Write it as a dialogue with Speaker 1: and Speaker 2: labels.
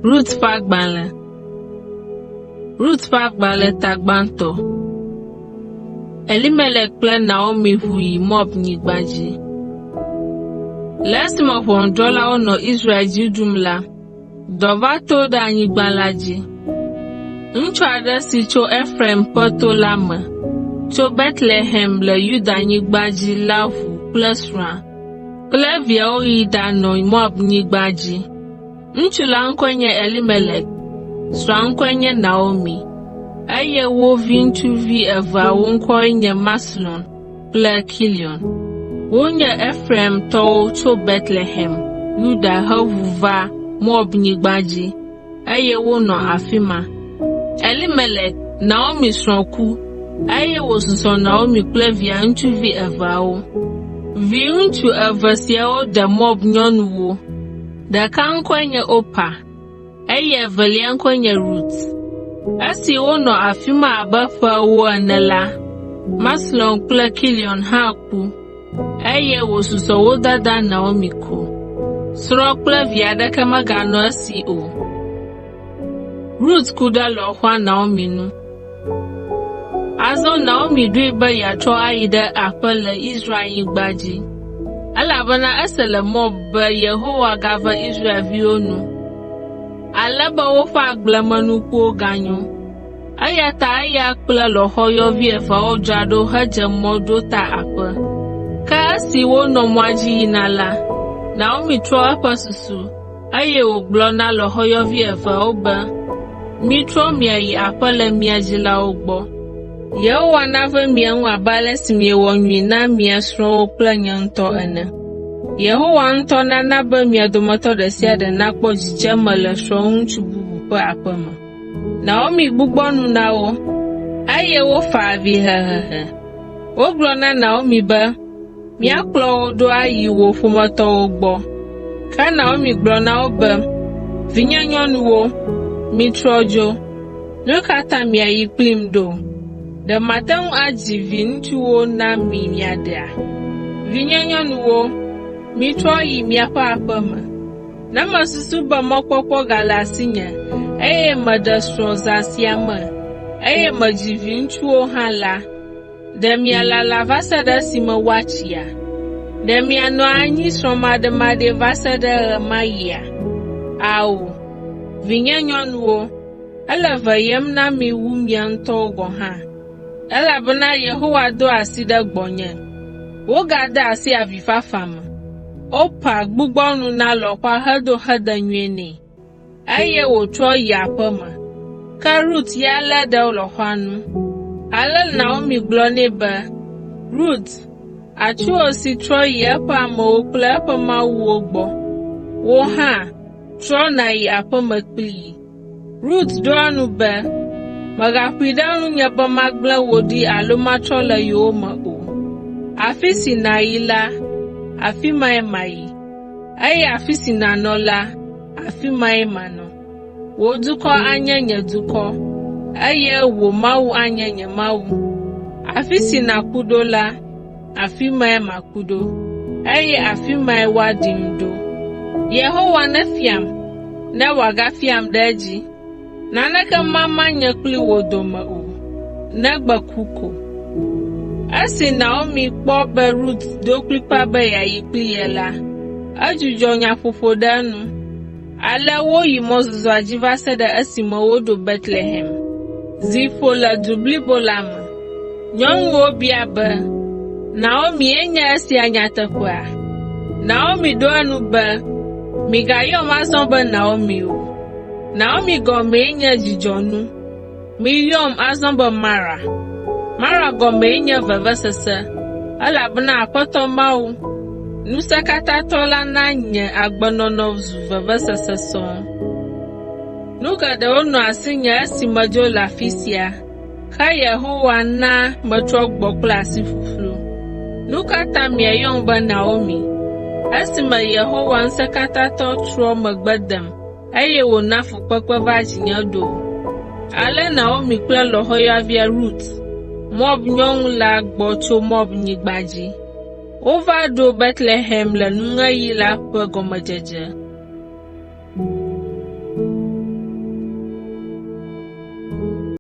Speaker 1: Ruth Fagbale Tagbanto. Elimelech kple Naomi ʋui Moab nyigba dzi. Le esime ʋɔnudrɔ̃lawo nɔ Israel dzi ɖum la, dɔ va to ɖe anyigba la dzi. Ŋutsu aɖe si tso Efraim ƒe to la me, tso Betlehem le Yudanyigba dzi la ʋu kple srɔ̃a kple viawo yi ɖanɔ Moab nyigba dzi. Ŋutsu la ŋkɔe nye Elimelech, srɔ̃a ŋkɔe nye Naomi, eye wo viŋutsuvi eveawo ŋkɔe nye Maxlon kple Kilion. Wonye Efraimtɔwo tso Betlehem, Yuda heʋu va Moab nyigba dzi, eye wonɔ afi ma. Elimelech, Naomi srɔ̃ ku, eye wòsusɔ Naomi kple via ŋutsuvi eveawo. Viŋutsu eve siawo ɖe Moab nyɔnuwo. Ɖeka ŋkɔe nye Opa, eye evelia ŋkɔe nye Rut. Esi wonɔ afi ma abe ƒe ewo ene la, Maxlon kple Kilion hã ku, eye wòsusɔ wo dada Naomi ko. Srɔ̃ kple vi aɖeke meganɔ esi o. Rut ku ɖe lɔ̃xoa Naomi nu. Azɔ Naomi ɖoe be yeatrɔ ayi ɖe aƒe le Israelnyigba dzi, elabena ese le Moab be Yehowa gave Israelviwo nu, ale be woƒe agblemenukuwo ganyo. Eya ta eya kple lɔ̃xoyɔvi eveawo dzra ɖo hedze mɔ ɖo ta aƒe. Ke esi wonɔ mɔa dzi yina la, Naomi trɔ eƒe susu, eye wògblɔ na lɔ̃xoyɔvi eveawo be, mitrɔ miayi aƒe le mia dzilawo gbɔ. Yehowa nave mia ŋu abe ale si miewɔ nyui na mia srɔ̃wo kple nye ŋutɔ ene. Yehowa ŋutɔ nana be mia dometɔ ɖe sia ɖe nakpɔ dzidzeme le srɔ̃ŋutsu bubu ƒe aƒe me. Naomi gbugbɔ nu na wo, eye wofa avi hehehe. Wogblɔ na Naomi be, míakplɔ wo ɖo ayi wò ƒometɔwo gbɔ. Ke Naomi gblɔ na wo be, vinyenyɔnuwo, mitrɔ dzo. Nu ka ta miayi kplim ɖo? Ɖe mate ŋu adzi viŋutsuwo na mi miaɖea? Vinyenyɔnuwo, mitrɔ yi miaƒe aƒe me. Ne mesusu be mɔkpɔkpɔ gale asinye, eye meɖe srɔ̃ zã sia me, eye medzi viŋutsuwo hã la, ɖe mialala va se ɖe esime woatsia? Ɖe mianɔ anyi srɔ̃maɖemaɖe va se ɖe ɣe ma ɣia? Ao, vinyenyɔnuwo, ele veyem na mi wu mia ŋutɔwo gɔ̃ hã, elabena Yehowa do asi ɖe gbɔnye. Wogade asi avifafa me. Opa gbugbɔ nu na lɔ̃xoa hedo hedenyui nɛ, eye wòtrɔ yi aƒe me. Ke Rut ya lé ɖe lɔ̃xoa nu. Ale Naomi gblɔ nɛ be, Rut, atsuwo si trɔ yi eƒe amewo kple eƒe mawuwo gbɔ. Wò hã, trɔ nàyi aƒe me kplii. Rut ɖo eŋu be, megaƒoe ɖe ŋunye be magblẽ wò ɖi alo matrɔ le yowòme o. Afi si nàyi la, afi mae mayi, eye afi si nànɔ la, afi mae manɔ. Wò dukɔ anye nye dukɔ, eye wò Mawu anye nye Mawu. Afi si nàku ɖo la, afi mae maku ɖo, eye afi mae woaɖim ɖo. Yehowa nefiam, ne wòagafiam ɖe edzi. Naneke mama nye kpli wò dome o, negbe ku ko. Esi Naomi kpɔ be Rut do kplikpa be yeayi kpli ye la, edzudzɔ nyaƒoƒo ɖe enu. Ale woyi mɔzɔzɔa dzi va se ɖe esime woɖo Betlehem. Zi ƒo le du blibo la me. Nyɔnuwo bia be, Naomi nye esia nyateƒea? Naomi ɖo eŋu be, migayɔm azɔ be Naomi o. Naomi gɔmee nye dzidzɔnu. Miyɔm azɔ be Mara. Mara gɔmee nye vevesese, elabena Aƒetɔ Mawu, Ŋusẽkatãtɔ la na nye agbenɔnɔ zu vevesese sɔŋ. Nu geɖewo nɔ asinye esi medzo le afi sia, ke Yehowa na metrɔ gbɔ kple asi ƒuƒlu. Nu ka ta miayɔm be Naomi, esime Yehowa Ŋusẽkatãtɔ trɔ megbe dem, eye wòna fukpekpe va dzinye ɖo? Ale Naomi kple lɔ̃xoyɔvia Rut, Moab nyɔnu la gbɔ tso Moab nyigba dzi. Wova ɖo Betlehem le nuŋeɣi la ƒe gɔmedzedze.